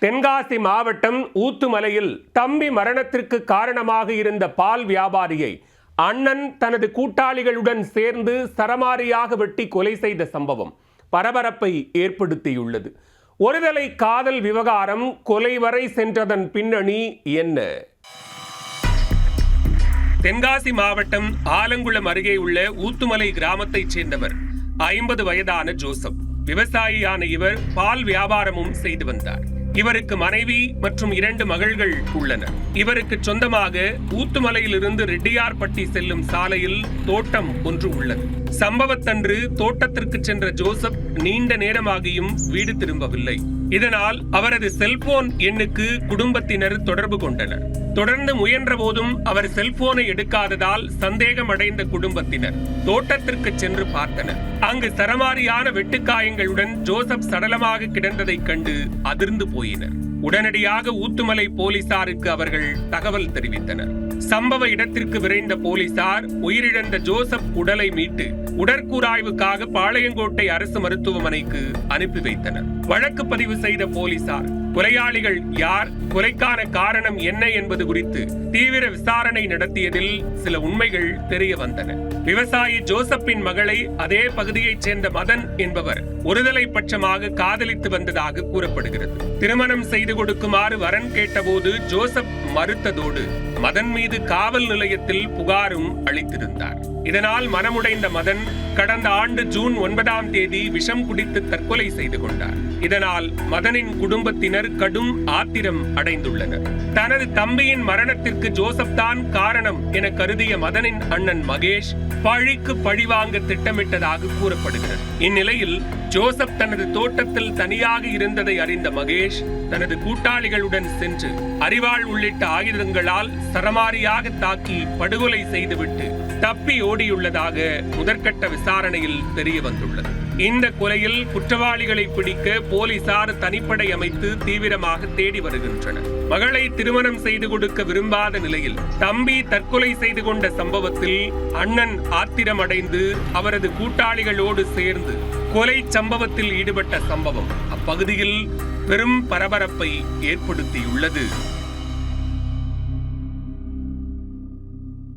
தென்காசி மாவட்டம் ஊத்துமலையில் தம்பி மரணத்திற்கு காரணமாக இருந்த பால் வியாபாரியை அண்ணன் தனது கூட்டாளிகளுடன் சேர்ந்து சரமாரியாக வெட்டி கொலை செய்த சம்பவம் பரபரப்பை ஏற்படுத்தியுள்ளது. ஒருதலை காதல் விவகாரம் கொலை வரை சென்றதன் பின்னணி என்ன? தென்காசி மாவட்டம் ஆலங்குளம் அருகே உள்ள ஊத்துமலை கிராமத்தைச் சேர்ந்தவர் 50 வயதான ஜோசப். விவசாயியான இவர் பால் வியாபாரமும் செய்து வந்தார். இவருக்கு மனைவி மற்றும் 2 மகள்கள் உள்ளனர். இவருக்கு சொந்தமாக ஊத்துமலையிலிருந்து ரெட்டியார்பட்டி செல்லும் சாலையில் தோட்டம் ஒன்று உள்ளது. சம்பவத்தன்று தோட்டத்திற்கு சென்ற ஜோசப் நீண்ட நேரமாகியும் வீடு திரும்பவில்லை. இதனால் அவரது செல்போன் எண்ணுக்கு குடும்பத்தினர் தொடர்பு கொண்டனர். தொடர்ந்து முயன்ற போதும் அவர் செல்போனை எடுக்காததால் சந்தேகம் அடைந்த குடும்பத்தினர் தோட்டத்திற்கு சென்று பார்த்தனர். அங்கு சரமாரியான வெட்டுக்காயங்களுடன் ஜோசப் சடலமாக கிடந்ததைக் கண்டு அதிர்ந்து போயினர். உடனடியாக ஊத்துமலை போலீசாருக்கு அவர்கள் தகவல் தெரிவித்தனர். சம்பவ இடத்திற்கு விரைந்த போலீசார் உயிரிழந்த ஜோசப் உடலை மீட்டு உடற்கூராய்வுக்காக பாளையங்கோட்டை அரசு மருத்துவமனைக்கு அனுப்பி வைத்தனர். வழக்கு பதிவு செய்த போலீசார் கொலையாளிகள் யார், கொலைக்கான காரணம் என்ன என்பது குறித்து தீவிர விசாரணை நடத்தியதில் சில உண்மைகள் தெரிய வந்தன. விவசாயி ஜோசப்பின் மகளை அதே பகுதியைச் சேர்ந்த மதன் என்பவர் ஒருதலை பட்சமாக காதலித்து வந்ததாக கூறப்படுகிறது. திருமணம் செய்து கொடுக்குமாறு வரன் கேட்டபோது ஜோசப் மறுத்ததோடு மதன் மீது காவல் நிலையத்தில் புகாரும் அளித்திருந்தார். இதனால் மனமுடைந்த மதன் கடந்த ஆண்டு ஜூன் 9ஆம் தேதி விஷம் குடித்து தற்கொலை செய்து கொண்டார். இதனால் மதனின் குடும்பத்தினர் கடும் ஆத்திரம் அடைந்துள்ளனர். தனது தம்பியின் மரணத்திற்கு ஜோசப் தான் காரணம் என கருதிய மதனின் அண்ணன் மகேஷ் பழிக்கு பழிவாங்க திட்டமிட்டதாக கூறப்படுகிறது. இந்நிலையில் ஜோசப் தனது தோட்டத்தில் தனியாக இருந்ததை அறிந்த மகேஷ் தனது கூட்டாளிகளுடன் சென்று அரிவாள் உள்ளிட்ட ஆயுதங்களால் சரமாரியாக தாக்கி படுகொலை செய்துவிட்டு தப்பி ஓடியுள்ளதாக முதற்கட்ட விசாரணையில் தெரிய வந்துள்ளது. இந்த கொலையில் குற்றவாளிகளை பிடிக்க போலீசார் தனிப்படை அமைத்து தீவிரமாக தேடி வருகின்றனர். மகளை திருமணம் செய்து கொடுக்க விரும்பாத நிலையில் தம்பி தற்கொலை செய்து கொண்ட சம்பவத்தில் அண்ணன் ஆத்திரமடைந்து அவரது கூட்டாளிகளோடு சேர்ந்து கொலை சம்பவத்தில் ஈடுபட்ட சம்பவம் அப்பகுதியில் பெரும் பரபரப்பை ஏற்படுத்தியுள்ளது.